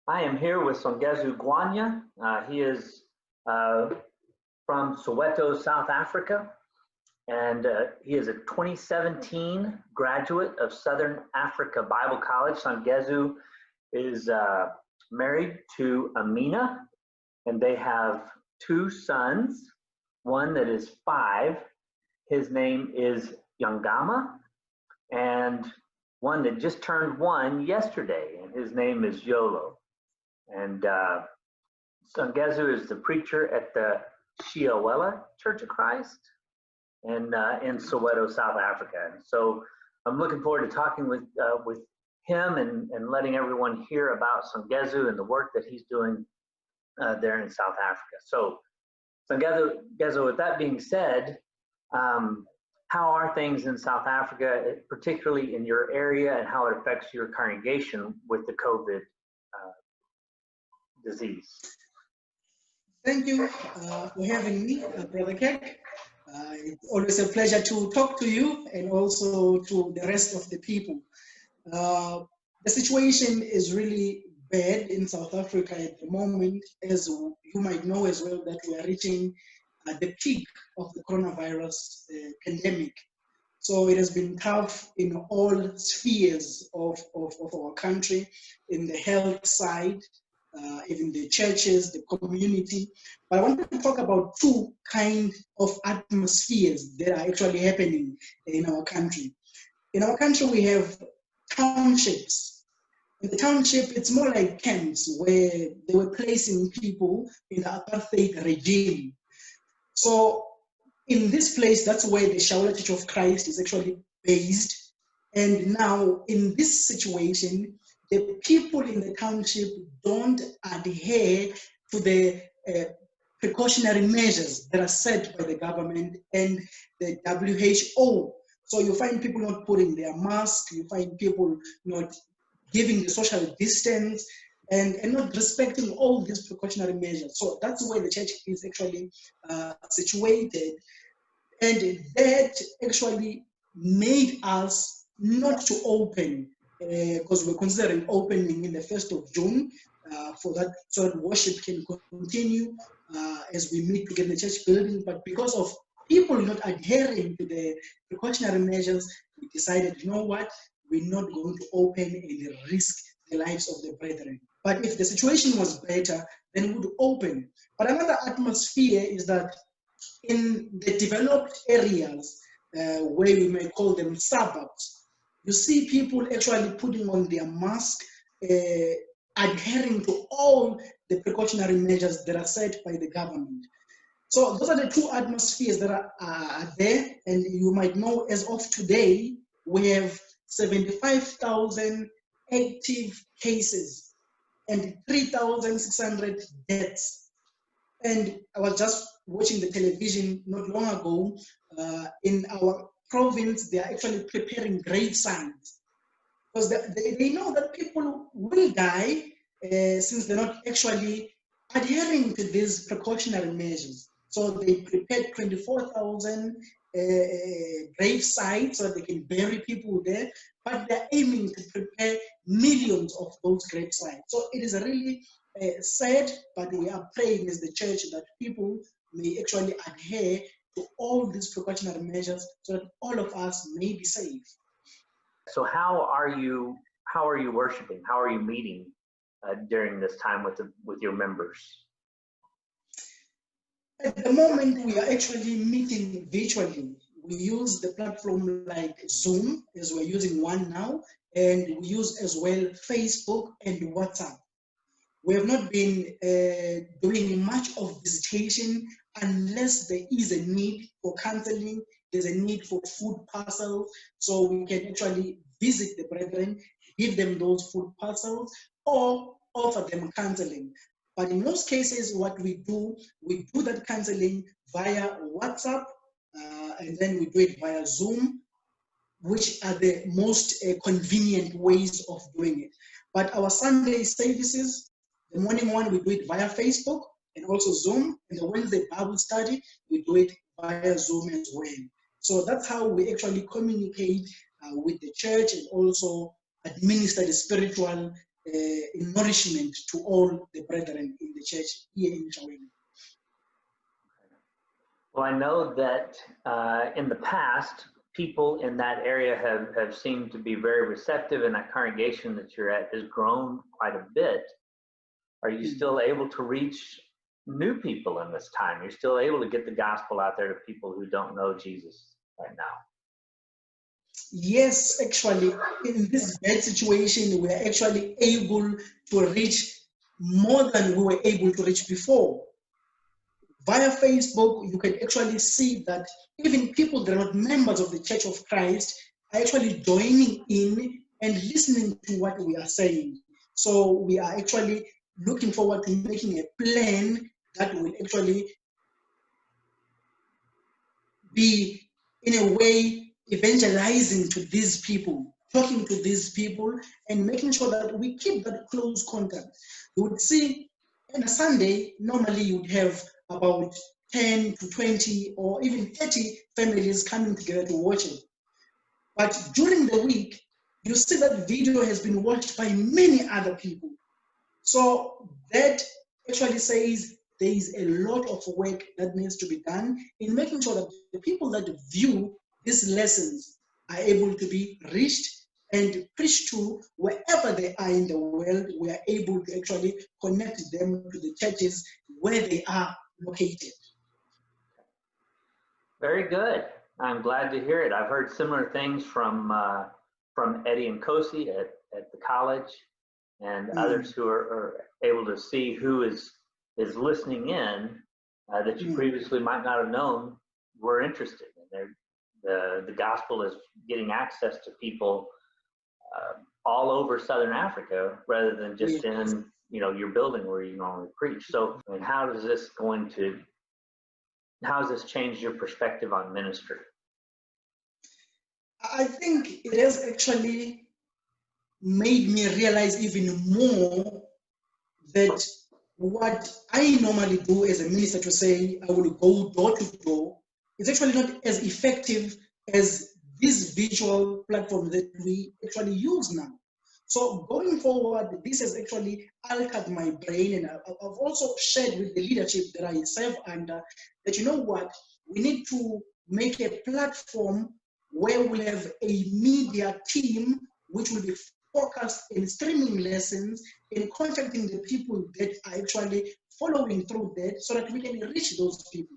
I am here with Songezo Gwanya. He is from Soweto, South Africa, and he is a 2017 graduate of Southern Africa Bible College. Songezo is married to Amina, and they have two sons, one that is 5. His name is Yangama, and one that just turned 1 yesterday, and his name is Yolo. And Songezo is the preacher at the Tsiawella Church of Christ in Soweto, South Africa. And so I'm looking forward to talking with him and letting everyone hear about Songezo and the work that he's doing there in South Africa. So Songezo, with that being said, how are things in South Africa, particularly in your area, and how it affects your congregation with the COVID disease? Thank you for having me, Brother Keck. It's always a pleasure to talk to you and also to the rest of the people. The situation is really bad in South Africa at the moment, as you might know as well, that we are reaching the peak of the coronavirus pandemic. So it has been tough in all spheres of our country, in the health side, even the churches, the community. But I want to talk about 2 kind of atmospheres that are actually happening in our country. In our country, we have townships. In the township, it's more like camps where they were placing people in the apartheid regime. So in this place, that's where the Tsiawella Church of Christ is actually based. And now in this situation, the people in the township don't adhere to the precautionary measures that are set by the government and the WHO. So you find people not putting their mask, you find people not giving the social distance and not respecting all these precautionary measures. So that's where the church is actually situated. And that actually made us not to open, because we're considering opening in the 1st of June for that, so that worship can continue as we meet together in the church building. But because of people not adhering to the precautionary measures, we decided, you know what, we're not going to open and risk the lives of the brethren. But if the situation was better, then we would open. But another atmosphere is that in the developed areas, where we may call them suburbs, you see people actually putting on their mask, adhering to all the precautionary measures that are set by the government. So those are the 2 atmospheres that are there. And you might know, as of today, we have 75,000 active cases and 3,600 deaths. And I was just watching the television not long ago. In our province, they are actually preparing grave signs, because they know that people will die since they're not actually adhering to these precautionary measures. So they prepared 24,000 grave sites so they can bury people there, but they're aiming to prepare millions of those grave sites. So it is really sad, but we are praying as the church that people may actually adhere to all these precautionary measures so that all of us may be safe. So how are you worshiping? How are you meeting during this time with your members? At the moment, we are actually meeting virtually. We use the platform like Zoom, as we're using one now, and we use as well Facebook and WhatsApp. We have not been doing much of visitation unless there is a need for counseling, there's a need for food parcels, so we can actually visit the brethren, give them those food parcels, or offer them counseling. But in most cases, what we do that counseling via WhatsApp, and then we do it via Zoom, which are the most convenient ways of doing it. But our Sunday services, the morning one, we do it via Facebook and also Zoom, and the Wednesday Bible study, we do it via Zoom as well. So that's how we actually communicate with the church and also administer the spiritual nourishment to all the brethren in the church here in Tsiawella. Well, I know that in the past, people in that area have seemed to be very receptive, and that congregation that you're at has grown quite a bit. Are you still able to reach new people in this time? You're still able to get the gospel out there to people who don't know Jesus right now? Yes, actually, in this bad situation, we are actually able to reach more than we were able to reach before. Via Facebook, you can actually see that even people that are not members of the Church of Christ are actually joining in and listening to what we are saying. So we are actually looking forward to making a plan that will actually be, in a way, evangelizing to these people, talking to these people, and making sure that we keep that close contact. You would see on a Sunday, normally you would have about 10 to 20 or even 30 families coming together to watch it. But during the week, you see that video has been watched by many other people. So that actually says there is a lot of work that needs to be done in making sure that the people that view these lessons are able to be reached and preached to wherever they are in the world. We are able to actually connect them to the churches where they are located. Very good. I'm glad to hear it. I've heard similar things from Eddie and Kosi at the college, and others who are able to see who is listening in that you previously might not have known were interested. And the gospel is getting access to people all over Southern Africa rather than just in your building where you normally preach. So, I mean, how has this changed your perspective on ministry? I think it has actually made me realize even more that what I normally do as a minister, to say I will go door to door, is actually not as effective as this visual platform that we actually use now. So going forward, this has actually altered my brain, and I've also shared with the leadership that I serve under that, you know what, we need to make a platform where we'll have a media team which will be focused in streaming lessons, in contacting the people that are actually following through that, so that we can reach those people.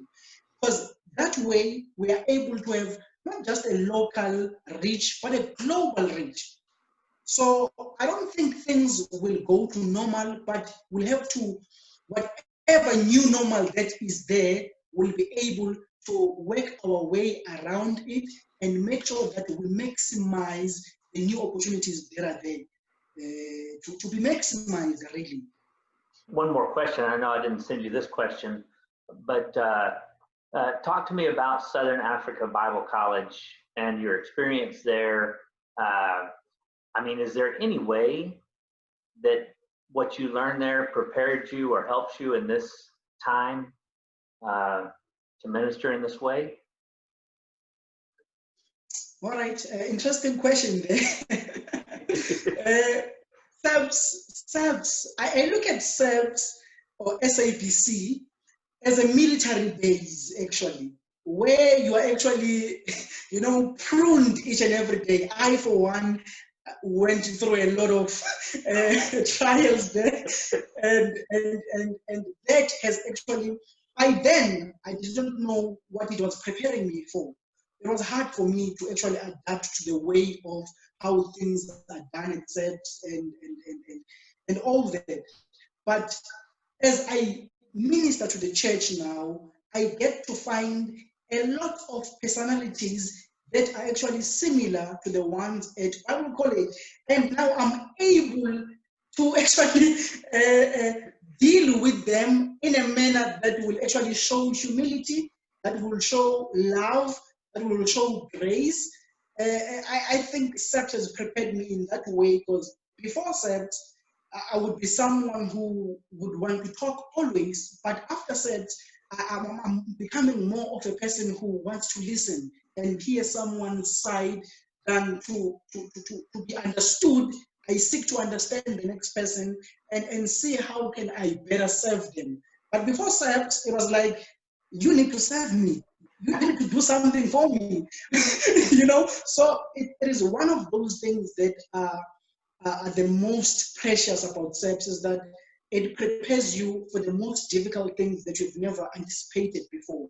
Because that way we are able to have not just a local reach, but a global reach. So I don't think things will go to normal, but we'll have to, whatever new normal that is there, we'll be able to work our way around it and make sure that we maximize the new opportunities that are there to be maximized, really. One more question. I know I didn't send you this question, but talk to me about Southern Africa Bible College and your experience there. I mean, is there any way that what you learned there prepared you or helped you in this time to minister in this way? All right, interesting question there. SABC, I look at SABC or SABC as a military base, actually, where you are actually, pruned each and every day. I, for one, went through a lot of trials there, and that has actually, I didn't know what it was preparing me for. It was hard for me to actually adapt to the way of how things are done at SABC and all that. But as I minister to the church now, I get to find a lot of personalities that are actually similar to the ones at Bible College. And now I'm able to actually deal with them in a manner that will actually show humility, that will show love, that will show grace. I think SABC has prepared me in that way, because before SABC, I would be someone who would want to talk always, but after SABC, I'm becoming more of a person who wants to listen and hear someone's side than to be understood. I seek to understand the next person and see how can I better serve them. But before SABC, it was like, you need to serve me. You need to do something for me. So it is one of those things that are the most precious about SABC, is that it prepares you for the most difficult things that you've never anticipated before.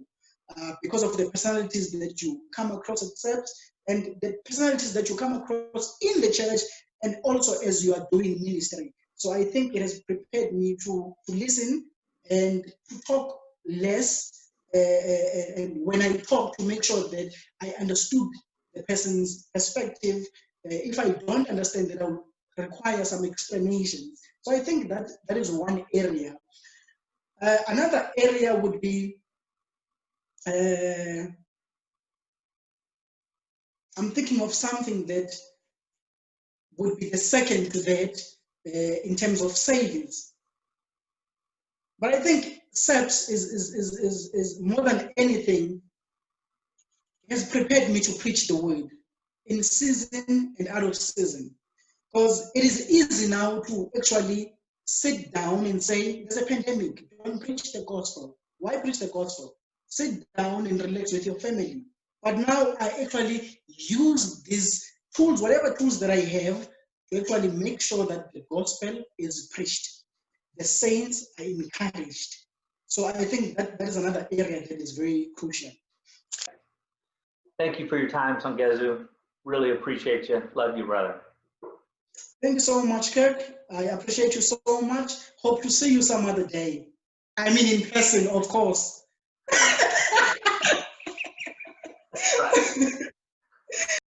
Because of the personalities that you come across at SABC and the personalities that you come across in the church, and also as you are doing ministry. So I think it has prepared me to listen and to talk less, and when I talk, to make sure that I understood the person's perspective. If I don't understand it, I will require some explanations. So I think that is one area. Another area would be, I'm thinking of something that would be the second to that in terms of savings. But I think SABC is more than anything, has prepared me to preach the word in season and out of season. Because it is easy now to actually sit down and say, there's a pandemic, don't preach the gospel. Why preach the gospel? Sit down and relax with your family. But now I actually use these tools, whatever tools that I have, to actually make sure that the gospel is preached. The saints are encouraged. So I think that is another area that is very crucial. Thank you for your time, Songezo. Really appreciate you. Love you, brother. Thank you so much, Kirk. I appreciate you so much. Hope to see you some other day. I mean, in person, of course. Right.